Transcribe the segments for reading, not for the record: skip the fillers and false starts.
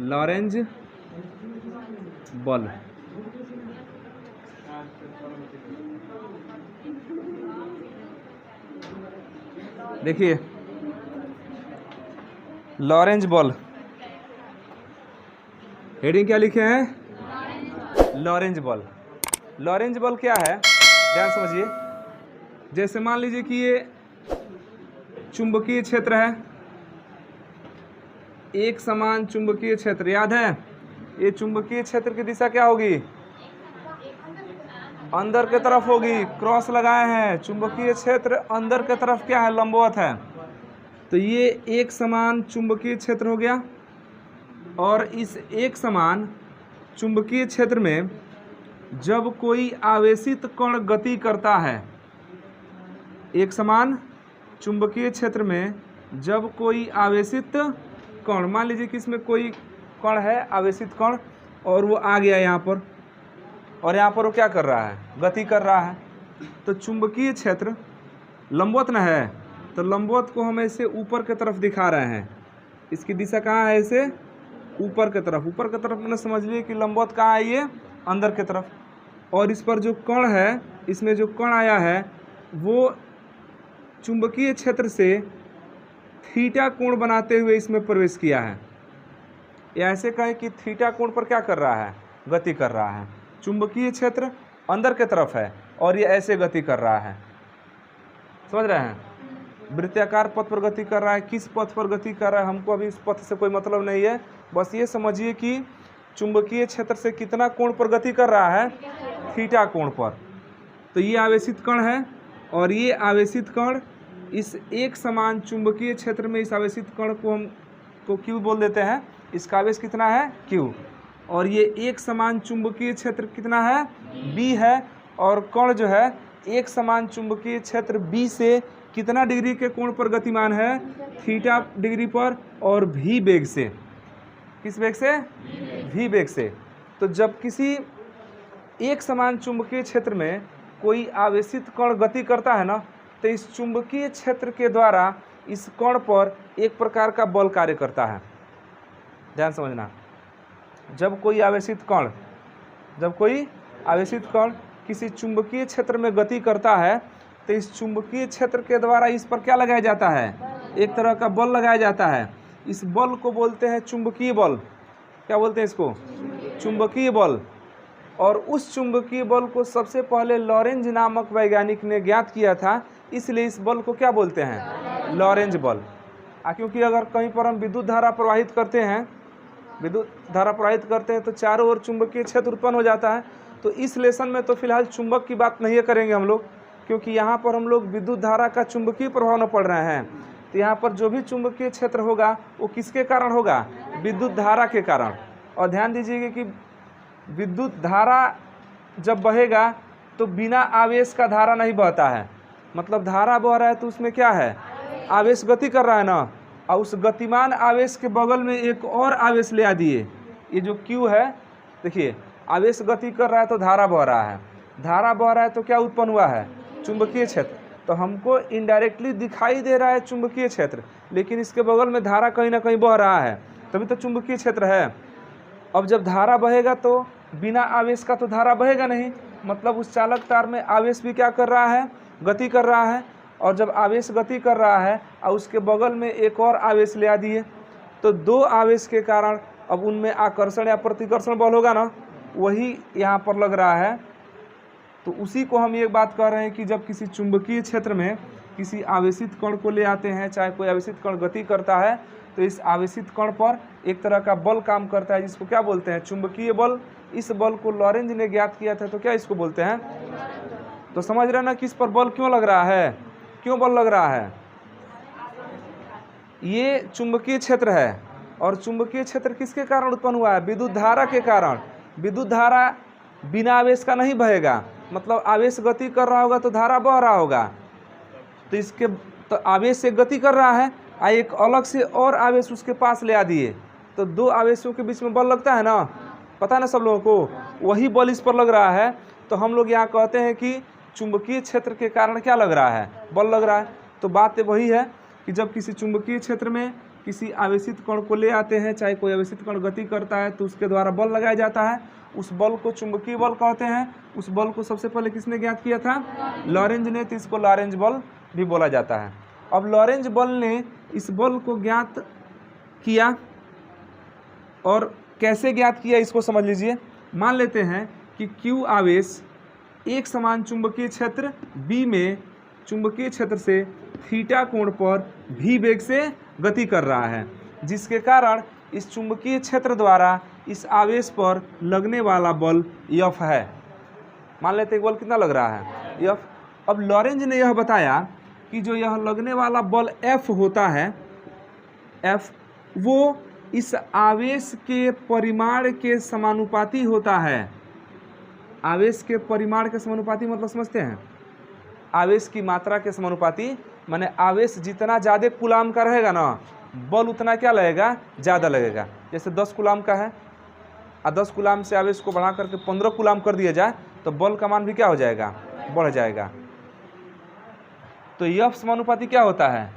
Lorentz बल। देखिए Lorentz बल, हेडिंग क्या लिखे हैं? लॉरेंज बल। लॉरेंज बल क्या है, ध्यान समझिए। जैसे मान लीजिए कि ये चुंबकीय क्षेत्र है, एक समान चुंबकीय क्षेत्र, याद है? ये चुंबकीय क्षेत्र की दिशा क्या होगी? अंदर की तरफ होगी। क्रॉस लगाए हैं, चुंबकीय क्षेत्र अंदर की तरफ क्या है? लंबवत है। तो ये एक समान चुंबकीय क्षेत्र हो गया। और इस एक समान चुंबकीय क्षेत्र में जब कोई आवेशित कण गति करता है, एक समान चुंबकीय क्षेत्र में जब कोई आवेशित कण, मान लीजिए कि इसमें कोई कण है, आवेशित कण, और वो आ गया यहाँ पर, और यहाँ पर वो क्या कर रहा है? गति कर रहा है। तो चुंबकीय क्षेत्र लंबवत न है, तो लंबवत को हम ऐसे ऊपर की तरफ दिखा रहे हैं। इसकी दिशा कहाँ है? ऐसे ऊपर की तरफ। ऊपर की तरफ मैंने समझ लिया कि लंबवत कहाँ है? ये अंदर की तरफ। और इस पर जो कण है, इसमें जो कण आया है वो चुंबकीय क्षेत्र से थीटा कोण बनाते हुए इसमें प्रवेश किया है। या ऐसे कहें कि थीटा कोण पर क्या कर रहा है? गति कर रहा है। चुंबकीय क्षेत्र अंदर की तरफ है और ये ऐसे गति कर रहा है, समझ रहे हैं? वृत्ताकार पथ पर गति कर रहा है। किस पथ पर गति कर रहा है हमको अभी इस पथ से कोई मतलब नहीं है। बस ये समझिए कि चुंबकीय क्षेत्र से कितना कोण पर गति कर रहा है? थीटा कोण पर। तो ये आवेशित कण है, और ये आवेशित कण इस एक समान चुंबकीय क्षेत्र में, इस आवेशित कण को हम को क्यू बोल देते हैं। इसका आवेश कितना है? क्यू। और ये एक समान चुंबकीय क्षेत्र कितना है? बी है। और कण जो है एक समान चुंबकीय क्षेत्र बी से कितना डिग्री के कोण पर गतिमान है? थीटा डिग्री पर, और भी वेग से। किस वेग से? भी वेग से। तो जब किसी एक समान चुंबकीय क्षेत्र में कोई आवेशित कण गति करता है ना, तो इस चुंबकीय क्षेत्र के द्वारा इस कण पर एक प्रकार का बल कार्य करता है। ध्यान समझना। जब कोई आवेशित कण किसी चुंबकीय क्षेत्र में गति करता है, तो इस चुंबकीय क्षेत्र के द्वारा इस पर क्या लगाया जाता है? एक तरह का बल लगाया जाता है। इस बल को बोलते हैं चुंबकीय बल। क्या बोलते हैं इसको? चुंबकीय बल। और उस चुंबकीय बल को सबसे पहले लॉरेंज नामक वैज्ञानिक ने ज्ञात किया था, इसलिए इस बल को क्या बोलते हैं? लॉरेंज बल। क्योंकि अगर कहीं पर हम विद्युत धारा प्रवाहित करते हैं तो चारों ओर चुंबकीय क्षेत्र उत्पन्न हो जाता है। तो इस लेसन में तो फिलहाल चुंबक की बात नहीं करेंगे हम लोग, क्योंकि यहाँ पर हम लोग विद्युत धारा का चुंबकीय प्रभाव न पढ़ रहे हैं। तो यहाँ पर जो भी चुंबकीय क्षेत्र होगा वो किसके कारण होगा? विद्युत धारा के कारण। और ध्यान दीजिएगा कि विद्युत धारा जब बहेगा तो बिना आवेश का धारा नहीं बहता है। मतलब धारा बह रहा है तो उसमें क्या है? आवेश गति कर रहा है ना। और उस गतिमान आवेश के बगल में एक और आवेश ले आ दिए, ये जो Q है, देखिए आवेश गति कर रहा है तो धारा बह रहा है। धारा बह रहा है तो क्या उत्पन्न हुआ है? चुंबकीय क्षेत्र। तो हमको इनडायरेक्टली दिखाई दे रहा है चुंबकीय क्षेत्र, लेकिन इसके बगल में धारा कहीं ना कहीं बह रहा है, तभी तो चुंबकीय क्षेत्र है। अब जब धारा बहेगा तो बिना आवेश का तो धारा बहेगा नहीं, मतलब उस चालक तार में आवेश भी क्या कर रहा है? गति कर रहा है। और जब आवेश गति कर रहा है और उसके बगल में एक और आवेश ले आ दिए, तो दो आवेश के कारण अब उनमें आकर्षण या प्रतिकर्षण बल होगा ना, वही यहाँ पर लग रहा है। तो उसी को हम ये बात कह रहे हैं कि जब किसी चुंबकीय क्षेत्र में किसी आवेशित कण को ले आते हैं, चाहे कोई आवेशित कण गति करता है, तो इस आवेशित कण पर एक तरह का बल काम करता है, जिसको क्या बोलते हैं? चुंबकीय बल। इस बल को लॉरेंज ने ज्ञात किया था, तो क्या इसको बोलते हैं? तो समझ रहे ना कि इस पर बल क्यों लग रहा है? क्यों बल लग रहा है? ये चुंबकीय क्षेत्र है, और चुंबकीय क्षेत्र किसके कारण उत्पन्न हुआ है? विद्युत धारा के कारण। विद्युत धारा बिना आवेश का नहीं बहेगा, मतलब आवेश गति कर रहा होगा तो धारा बह रहा होगा। तो इसके तो आवेश से गति कर रहा है, एक अलग से और आवेश उसके पास ले आ दिए, तो दो आवेशों के बीच में बल लगता है ना, पता है ना सब लोगों को, वही बल इस पर लग रहा है। तो हम लोग यहाँ कहते हैं कि चुंबकीय क्षेत्र के कारण क्या लग रहा है? बल लग रहा है। तो बात वही है कि जब किसी चुंबकीय क्षेत्र में किसी आवेशित कण को ले आते हैं, चाहे कोई आवेशित कण गति करता है तो उसके द्वारा बल लगाया जाता है, उस बल को चुंबकीय बल कहते हैं। उस बल को सबसे पहले किसने ज्ञात किया था? लॉरेंज ने, तो इसको लॉरेंज बल भी बोला जाता है। अब लॉरेंज बल ने इस बल को ज्ञात किया, और कैसे ज्ञात किया इसको समझ लीजिए। मान लेते हैं कि Q आवेश एक समान चुंबकीय क्षेत्र B में चुंबकीय क्षेत्र से थीटा कोण पर v वेग से गति कर रहा है, जिसके कारण इस चुंबकीय क्षेत्र द्वारा इस आवेश पर लगने वाला बल F है। मान लेते हैं बल कितना लग रहा है? F। अब लॉरेंज ने यह बताया कि जो यह लगने वाला बल F होता है, F, वो इस आवेश के परिमाण के समानुपाती होता है। आवेश के परिमाण के समानुपाती मतलब समझते हैं? आवेश की मात्रा के समानुपाती, माने आवेश जितना ज़्यादा कूलाम का रहेगा ना, बल उतना क्या लगेगा? ज़्यादा लगेगा। जैसे 10 कूलाम का है और 10 कूलाम से आवेश को बढ़ा करके 15 कूलाम कर दिया जाए तो बल का मान भी क्या हो जाएगा? बढ़ जाएगा। तो यह समानुपाती क्या होता है?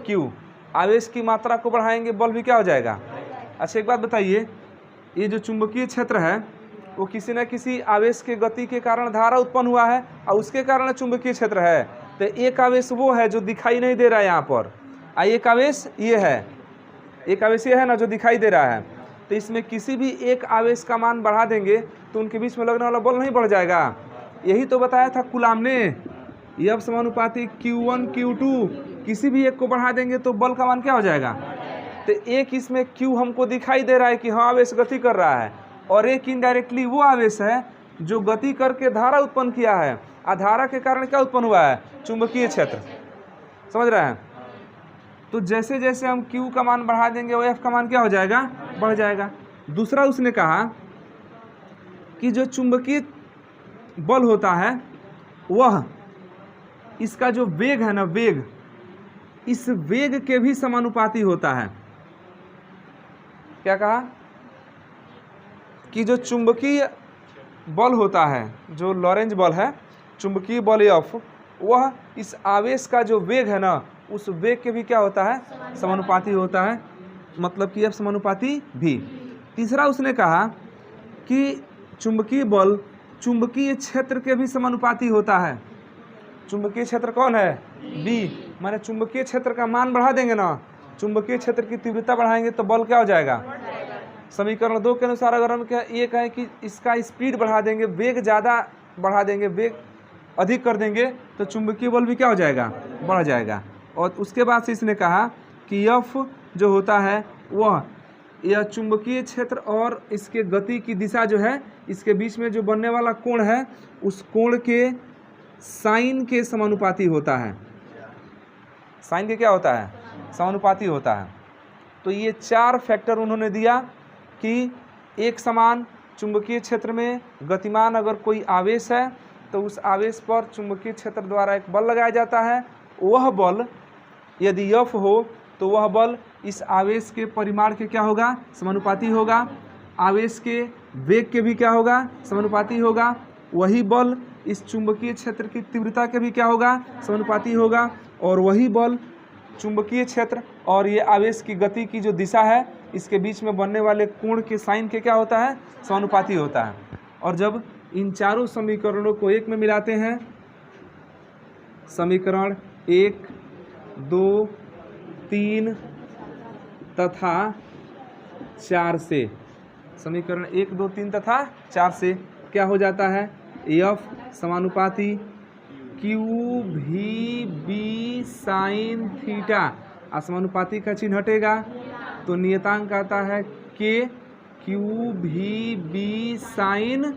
Q। आवेश की मात्रा को बढ़ाएंगे बल भी क्या हो जाएगा? अच्छा, एक बात बताइए, ये जो चुंबकीय क्षेत्र है वो किसी न किसी आवेश के गति के कारण धारा उत्पन्न हुआ है और उसके कारण चुंबकीय क्षेत्र है। तो एक आवेश वो है जो दिखाई नहीं दे रहा है यहाँ पर, और एक आवेश ये है, एक आवेश ये है ना जो दिखाई दे रहा है। तो इसमें किसी भी एक आवेश का मान बढ़ा देंगे तो उनके बीच में लगने वाला बल नहीं बढ़ जाएगा। यही तो बताया था कूलाम ने। यह समानुपाती Q1 Q2, किसी भी एक को बढ़ा देंगे तो बल का मान क्या हो जाएगा? तो एक इसमें Q हमको दिखाई दे रहा है कि हाँ आवेश गति कर रहा है, और एक इनडायरेक्टली वो आवेश है जो गति करके धारा उत्पन्न किया है, और धारा के कारण क्या उत्पन्न हुआ है? चुंबकीय क्षेत्र। समझ रहे हैं? तो जैसे जैसे हम Q का मान बढ़ा देंगे वो F का मान क्या हो जाएगा? बढ़ जाएगा। दूसरा उसने कहा कि जो चुंबकीय बल होता है वह इसका जो वेग है ना, वेग, इस वेग के भी समानुपाती होता है। क्या कहा? कि जो चुंबकीय बल होता है, जो लॉरेंज बल है, चुंबकीय बल F, वह इस आवेश का जो वेग है ना, उस वेग के भी क्या होता है? समानुपाती होता है। मतलब कि F समानुपाती भी। तीसरा उसने कहा कि चुंबकीय बल चुंबकीय क्षेत्र के भी समानुपाती होता है। चुंबकीय क्षेत्र कौन है? B। माने चुंबकीय क्षेत्र का मान बढ़ा देंगे ना, चुंबकीय क्षेत्र की तीव्रता बढ़ाएंगे तो बल क्या हो जाएगा? समीकरण 2 के अनुसार अगर हम ये कहें कि इसका स्पीड बढ़ा देंगे, वेग ज़्यादा बढ़ा देंगे, वेग अधिक कर देंगे, तो चुंबकीय बल भी क्या हो जाएगा? बढ़ जाएगा। और उसके बाद से इसने कहा कि F जो होता है वह यह चुंबकीय क्षेत्र और इसके गति की दिशा जो है, इसके बीच में जो बनने वाला कोण है, उस कोण के साइन के समानुपाती होता है। साइन के क्या होता है? समानुपाती होता है। तो ये 4 फैक्टर उन्होंने दिया कि एक समान चुंबकीय क्षेत्र में गतिमान अगर कोई आवेश है तो उस आवेश पर चुंबकीय क्षेत्र द्वारा एक बल लगाया जाता है। वह बल यदि F हो तो वह बल इस आवेश के परिमाण के क्या होगा? समानुपाती होगा। आवेश के वेग के भी क्या होगा? समानुपाती होगा। वही बल इस चुंबकीय क्षेत्र की तीव्रता के भी क्या होगा? समानुपाती होगा। और वही बल चुंबकीय क्षेत्र और ये आवेश की गति की जो दिशा है, इसके बीच में बनने वाले कोण के साइन के क्या होता है? समानुपाती होता है। और जब इन चारों समीकरणों को एक में मिलाते हैं, समीकरण 1, 2, 3 तथा 4 से, समीकरण 1, 2, 3 तथा 4 से क्या हो जाता है? F समानुपाती QVB साइन थीटा। समानुपाती का चिन्ह हटेगा तो नियतांक आता है K QVB साइन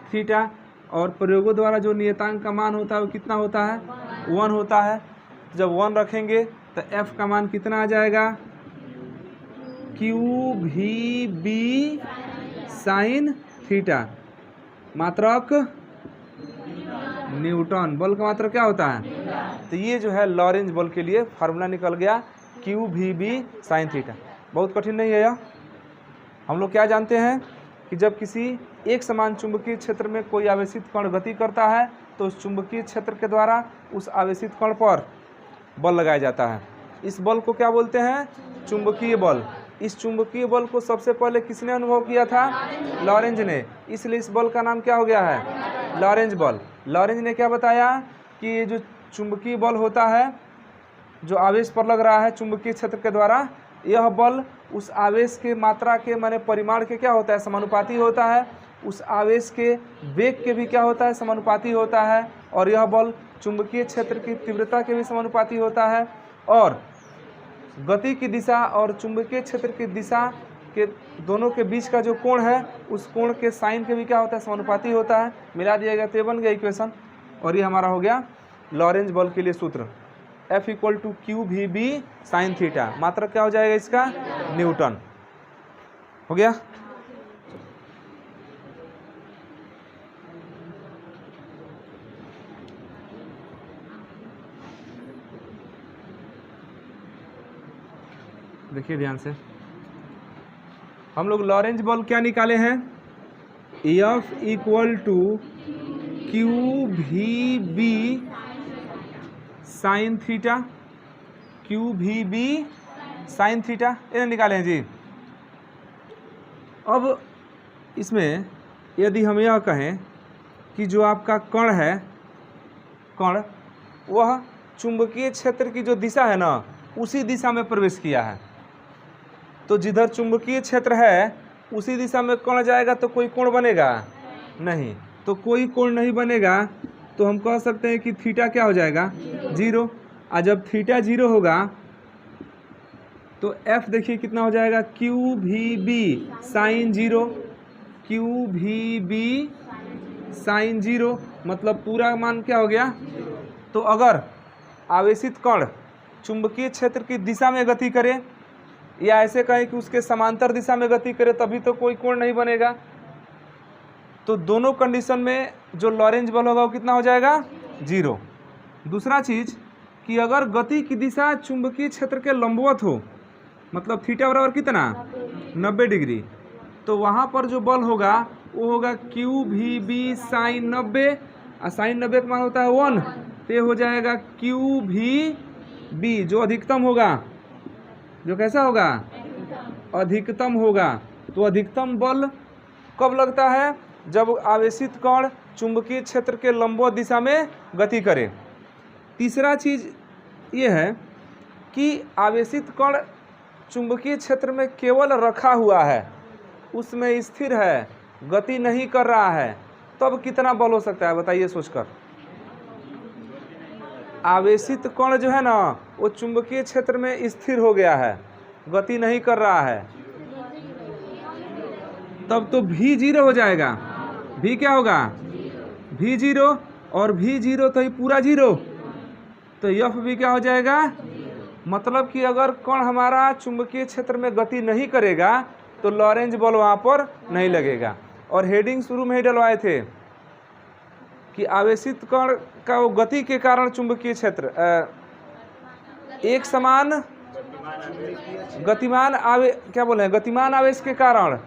थीटा, और प्रयोगों द्वारा जो नियतांक का मान होता है वो कितना होता है? 1 होता है। जब 1 रखेंगे तो F का मान कितना आ जाएगा? QVB sine theta. मात्रक न्यूटन। बल का मात्रक क्या होता है? तो ये जो है लॉरेंज बल के लिए फार्मूला निकल गया, QVB साइन थीटा। बहुत कठिन नहीं है यह। हम लोग क्या जानते हैं कि जब किसी एक समान चुंबकीय क्षेत्र में कोई आवेशित कण गति करता है तो उस चुंबकीय क्षेत्र के द्वारा उस आवेशित कण पर बल लगाया जाता है। इस बल को क्या बोलते हैं? चुंबकीय बल। इस चुंबकीय बल को सबसे पहले किसने अनुभव किया था? लॉरेंज ने। इसलिए इस बल का नाम क्या हो गया है? लॉरेंज बल। लॉरेंज ने क्या बताया कि ये जो चुंबकीय बल होता है, जो आवेश पर लग रहा है चुंबकीय क्षेत्र के द्वारा, यह बल उस आवेश के मात्रा के माने परिमाण के क्या होता है? समानुपाती होता है। उस आवेश के वेग के भी क्या होता है? समानुपाती होता है। और यह बल चुंबकीय क्षेत्र की तीव्रता के भी समानुपाती होता है। और गति की दिशा और चुंबकीय क्षेत्र की दिशा के दोनों के बीच का जो कोण है, उस कोण के साइन के भी क्या होता है? समानुपाती होता है। मिला दिया गया तो ये बन गया इक्वेशन। और ये हमारा हो गया लॉरेंज बल के लिए सूत्र, F = QVB sin थीटा। मात्रा क्या हो जाएगा इसका? न्यूटन। हो गया। देखिए ध्यान से, हम लोग लॉरेंज बल क्या निकाले हैं? F = QVB sin theta. QVB sin theta ये निकाले हैं जी। अब इसमें यदि हम यह कहें कि जो आपका कण है, कण वह चुंबकीय क्षेत्र की जो दिशा है ना, उसी दिशा में प्रवेश किया है, तो जिधर चुंबकीय क्षेत्र है उसी दिशा में कण जाएगा तो कोई कोण बनेगा नहीं। तो कोई कोण नहीं बनेगा तो हम कह सकते हैं कि थीटा क्या हो जाएगा? 0। और जब थीटा 0 होगा तो F देखिए कितना हो जाएगा? QVB sin 0। QVB sin 0 मतलब पूरा मान क्या हो गया? तो अगर आवेशित कण चुंबकीय क्षेत्र की दिशा में गति करे, या ऐसे कहें कि उसके समांतर दिशा में गति करे, तभी तो कोई कोण नहीं बनेगा। तो दोनों कंडीशन में जो लॉरेंज बल होगा वो कितना हो जाएगा? 0। दूसरा चीज कि अगर गति की दिशा चुंबकीय क्षेत्र के लंबवत हो, मतलब थीटा बराबर कितना? 90 डिग्री, तो वहाँ पर जो बल होगा वो होगा QVB sin 90। और sin 90 का मान होता है 1, तो ये हो जाएगा QVB जो अधिकतम होगा, जो कैसा होगा? अधिकतम होगा। तो अधिकतम बल कब लगता है? जब आवेशित कण चुंबकीय क्षेत्र के लंबवत दिशा में गति करे। तीसरा चीज ये है कि आवेशित कण चुंबकीय क्षेत्र में केवल रखा हुआ है, उसमें स्थिर है, गति नहीं कर रहा है, तब कितना बल हो सकता है? बताइए सोचकर। आवेशित कण जो है ना, वो चुंबकीय क्षेत्र में स्थिर हो गया है, गति नहीं कर रहा है, तब तो V 0 हो जाएगा। V क्या होगा? V 0 और V 0 तो ये पूरा 0, तो F भी क्या हो जाएगा? मतलब कि अगर कण हमारा चुंबकीय क्षेत्र में गति नहीं करेगा तो लॉरेंज बल वहाँ पर नहीं लगेगा। और हेडिंग शुरू में ही डलवाए थे कि आवेशित कण का वो गति के कारण चुंबकीय क्षेत्र एक समान गतिमान आवेश के कारण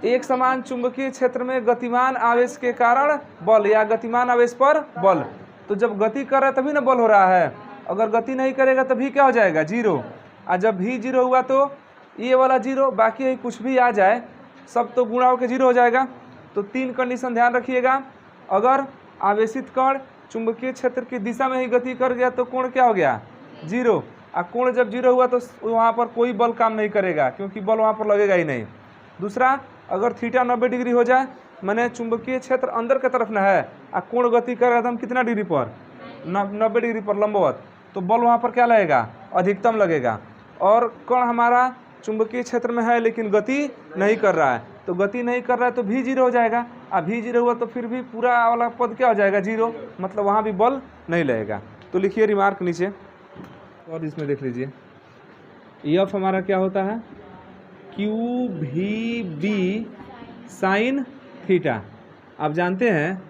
एक समान चुंबकीय क्षेत्र में गतिमान आवेश के कारण बल, या गतिमान आवेश पर बल। तो जब गति कर रहा है तभी ना बल हो रहा है, अगर गति नहीं करेगा तभी क्या हो जाएगा? 0। और जब भी 0 हुआ तो ये वाला 0, बाकी कुछ भी आ जाए सब तो गुणा होकर 0 हो जाएगा। तो 3 कंडीशन ध्यान रखिएगा। अगर आवेशित कण चुंबकीय क्षेत्र की दिशा में ही गति कर गया तो कोण क्या हो गया? 0। और कोण जब 0 हुआ तो वहाँ पर कोई बल काम नहीं करेगा, क्योंकि बल वहाँ पर लगेगा ही नहीं। दूसरा, अगर थीटा 90 डिग्री हो जाए, माने चुंबकीय क्षेत्र अंदर की तरफ न है और कोण गति कर रहा था कितना डिग्री पर? 90 डिग्री पर लंबवत, तो बल वहाँ पर क्या लगेगा? अधिकतम लगेगा। और कण हमारा चुंबकीय क्षेत्र में है लेकिन गति नहीं कर रहा है, तो गति नहीं कर रहा है तो भी 0 हो जाएगा। अब भी 0 हुआ तो फिर भी पूरा वाला पद क्या हो जाएगा? 0, मतलब वहाँ भी बल नहीं लगेगा। तो लिखिए रिमार्क नीचे, और इसमें देख लीजिए F हमारा क्या होता है? QVB sin theta. आप जानते हैं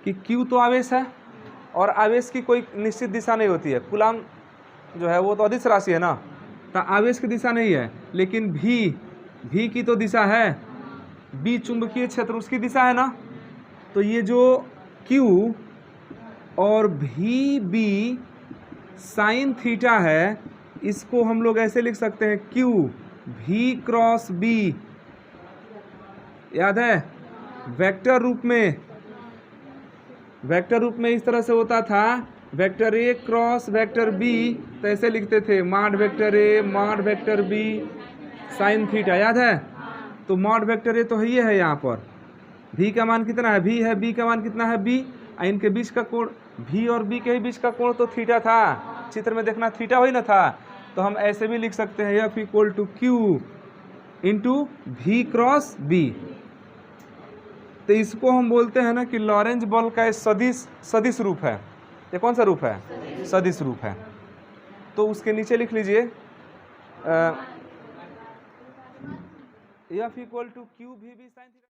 कि Q तो आवेश है और आवेश की कोई निश्चित दिशा नहीं होती है। कूलाम जो है वो तो अदिश राशि है ना, तो आवेश की दिशा नहीं है, लेकिन V की तो दिशा है, B चुंबकीय क्षेत्र उसकी दिशा है ना। तो ये जो Q और भी बी साइन थीटा है, इसको हम लोग ऐसे लिख सकते हैं क्यू भी क्रॉस बी। याद है वेक्टर रूप में इस तरह से होता था, vector A cross vector B, तो ऐसे लिखते थे mod vector A mod vector B sine theta. याद है? तो मॉड वेक्टर ए तो ही है यहाँ पर, भी का मान कितना है, भी है, बी का मान कितना है, बी, इनके बीच का कोण, भी और बी के ही बीच का कोण तो थीटा था, चित्र में देखना थीटा वही ना था। तो हम ऐसे भी लिख सकते हैं F equal to Q into भी क्रॉस बी। तो इसको हम बोलते हैं ना कि लॉरेंज बल का सदिश रूप है। ये कौन सा रूप है? सदिश रूप है। तो उसके नीचे लिख लीजिए एफ इक्वल टू क्यू भी साइन थीटा।